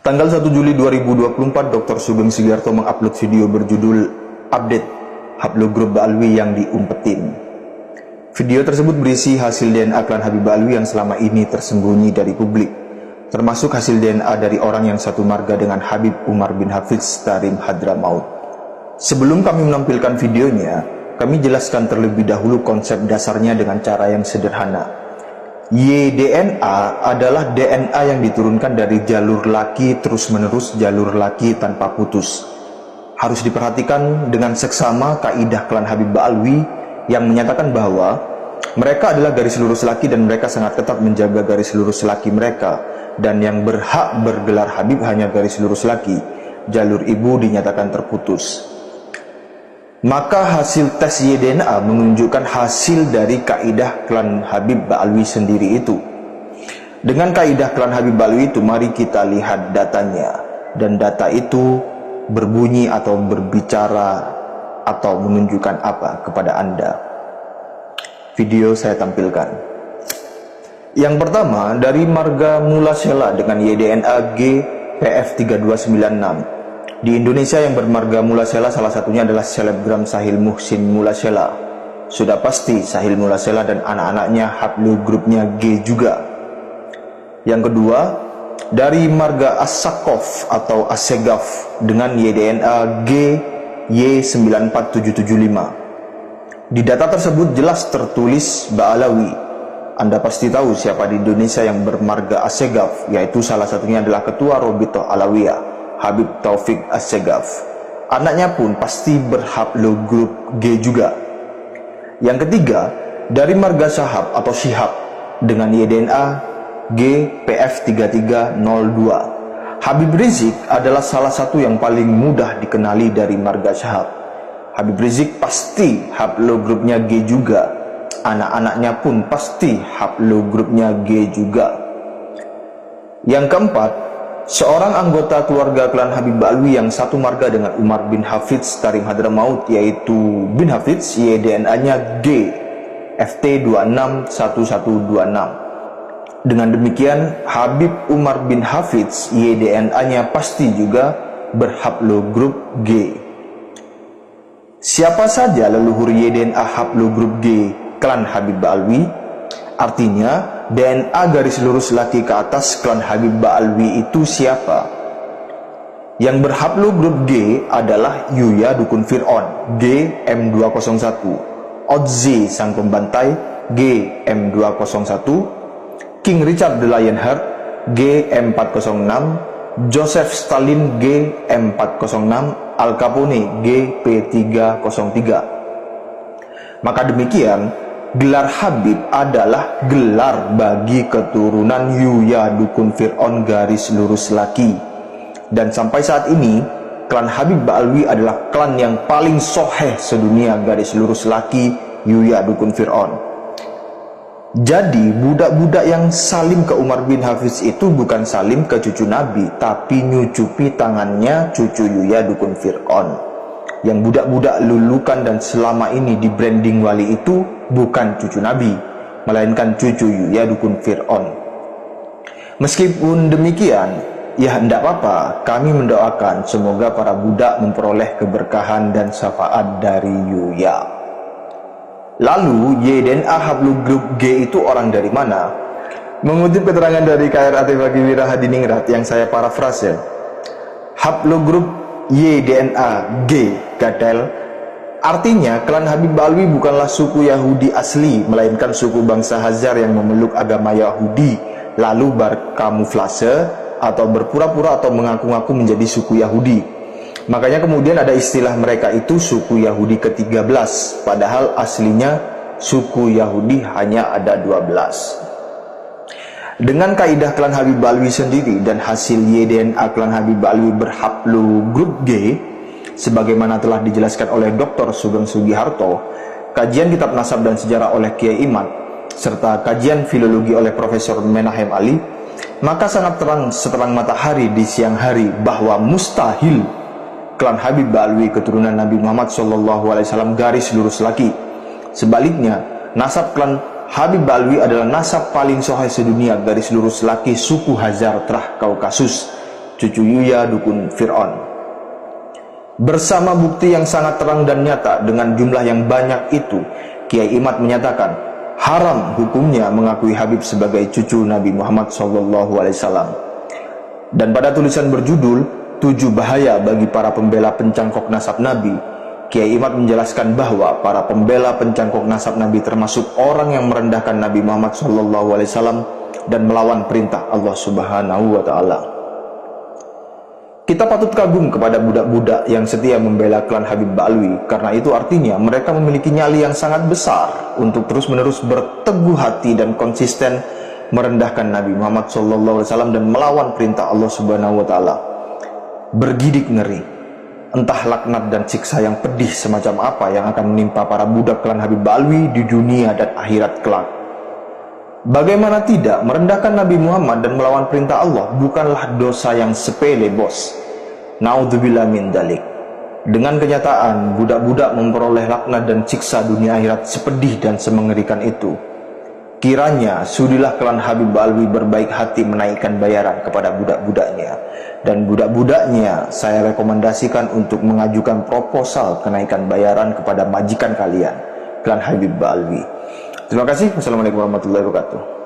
Tanggal 1 Juli 2024, Dr. Sugeng Sugiharto mengupload video berjudul Update Haplogrup Ba'alwi yang diumpetin. Video tersebut berisi hasil DNA klan Habib Ba'alwi yang selama ini tersembunyi dari publik, termasuk hasil DNA dari orang yang satu marga dengan Habib Umar bin Hafiz Tarim Hadramaut. Sebelum kami menampilkan videonya, kami jelaskan terlebih dahulu konsep dasarnya dengan cara yang sederhana. YDNA adalah DNA yang diturunkan dari jalur laki terus-menerus jalur laki tanpa putus. Harus diperhatikan dengan seksama kaidah klan Habib Ba'alwi yang menyatakan bahwa mereka adalah garis lurus laki dan mereka sangat ketat menjaga garis lurus laki mereka, dan yang berhak bergelar Habib hanya garis lurus laki. Jalur ibu dinyatakan terputus. Maka hasil tes YDNA menunjukkan hasil dari kaidah klan Habib Ba'alwi sendiri itu. Dengan kaidah klan Habib Ba'alwi itu, mari kita lihat datanya. Dan data itu berbunyi atau berbicara atau menunjukkan apa kepada Anda. Video saya tampilkan. Yang pertama, dari marga Mulasela dengan YDNA GPF3296. Di Indonesia yang bermarga Mulasela salah satunya adalah selebgram Sahil Muhsin Mulasela. Sudah pasti Sahil Mulasela dan anak-anaknya haplogrupnya G juga. Yang kedua, dari marga As-Sakaf atau Assegaf dengan YDNA GY94775. Di data tersebut jelas tertulis Ba'alawi. Anda pasti tahu siapa di Indonesia yang bermarga Assegaf, yaitu salah satunya adalah Ketua Robitoh Alawiyah, Habib Taufik Assegaf. Anaknya pun pasti berhaplogrup G juga. Yang ketiga, dari marga Syahab atau Syihab dengan YDNA GPF3302. Habib Rizik adalah salah satu yang paling mudah dikenali dari marga Syahab. Habib Rizik pasti haplogrupnya G juga. Anak-anaknya pun pasti haplogrupnya G juga. Yang keempat, seorang anggota keluarga klan Habib Ba'alwi yang satu marga dengan Umar bin Hafiz Tarim Hadramaut, yaitu bin Hafiz, YDNA-nya G FT261126. Dengan demikian, Habib Umar bin Hafiz, YDNA-nya pasti juga berhaplogrup G. Siapa saja leluhur YDNA haplogrup G klan Habib Ba'alwi? Artinya, DNA garis lurus laki ke atas klan Habib Ba'alwi itu siapa? Yang berhaplogrup G adalah Yuya Dukun Fir'aun, G M201, Odzi Sang Pembantai, G M201, King Richard the Lionheart, G M406, Joseph Stalin, G M406, Al Capone, G P303. Maka demikian, gelar Habib adalah gelar bagi keturunan Yuya Dukun Fir'aun garis lurus laki. Dan sampai saat ini, klan Habib Ba'alwi adalah klan yang paling soheh sedunia garis lurus laki Yuya Dukun Fir'aun. Jadi, budak-budak yang salim ke Umar bin Hafiz itu bukan salim ke cucu Nabi, tapi nyucupi tangannya cucu Yuya Dukun Fir'aun. Yang budak-budak lulukan dan selama ini di branding wali itu bukan cucu Nabi, melainkan cucu Yuya Dukun Fir'aun. Meskipun demikian, ya tidak apa-apa, kami mendoakan semoga para budak memperoleh keberkahan dan syafaat dari Yuya. Lalu, YDNA haplogrup G itu orang dari mana? Mengutip keterangan dari KRAT Bagiwira Hadiningrat yang saya parafrase, haplogrup YDNA G gatel, artinya klan Habib Ba'alwi bukanlah suku Yahudi asli, melainkan suku bangsa Hazar yang memeluk agama Yahudi, lalu berkamuflase atau berpura-pura atau mengaku-ngaku menjadi suku Yahudi. Makanya kemudian ada istilah mereka itu suku Yahudi ke-13, padahal aslinya suku Yahudi hanya ada 12. Dengan kaidah klan Habib Ba'alwi sendiri dan hasil YDNA klan Habib Ba'alwi berhaplogrup G, sebagaimana telah dijelaskan oleh Dr. Sugeng Sugiharto, kajian kitab nasab dan sejarah oleh Kiai Imad, serta kajian filologi oleh Profesor Menahem Ali, maka sangat terang seterang matahari di siang hari bahwa mustahil klan Habib Ba'alwi keturunan Nabi Muhammad SAW garis lurus laki. Sebaliknya, nasab klan Habib Ba'alwi adalah nasab paling soheh sedunia garis lurus laki suku Hazar Trah Kaukasus, cucu Yuya dukun Fir'aun. Bersama bukti yang sangat terang dan nyata dengan jumlah yang banyak itu, Kiai Imad menyatakan haram hukumnya mengakui Habib sebagai cucu Nabi Muhammad SAW. Dan pada tulisan berjudul 7 bahaya bagi para pembela pencangkok nasab Nabi, Kiai Imad menjelaskan bahwa para pembela pencangkok nasab Nabi termasuk orang yang merendahkan Nabi Muhammad SAW dan melawan perintah Allah Subhanahu wa Ta'ala. Kita patut kagum kepada budak-budak yang setia membela klan Habib Ba'alwi, karena itu artinya mereka memiliki nyali yang sangat besar untuk terus-menerus berteguh hati dan konsisten merendahkan Nabi Muhammad SAW dan melawan perintah Allah Subhanahu wa Ta'ala. Bergidik ngeri, entah laknat dan siksa yang pedih semacam apa yang akan menimpa para budak klan Habib Ba'alwi di dunia dan akhirat kelak. Bagaimana tidak, merendahkan Nabi Muhammad dan melawan perintah Allah bukanlah dosa yang sepele, bos. Naudzubillah min dalik. Dengan kenyataan budak-budak memperoleh laknat dan siksa dunia akhirat sepedih dan semengerikan itu, kiranya sudilah klan Habib Ba'alwi berbaik hati menaikkan bayaran kepada budak-budaknya. Dan budak-budaknya saya rekomendasikan untuk mengajukan proposal kenaikan bayaran kepada majikan kalian, klan Habib Ba'alwi. Terima kasih. Wassalamualaikum warahmatullahi wabarakatuh.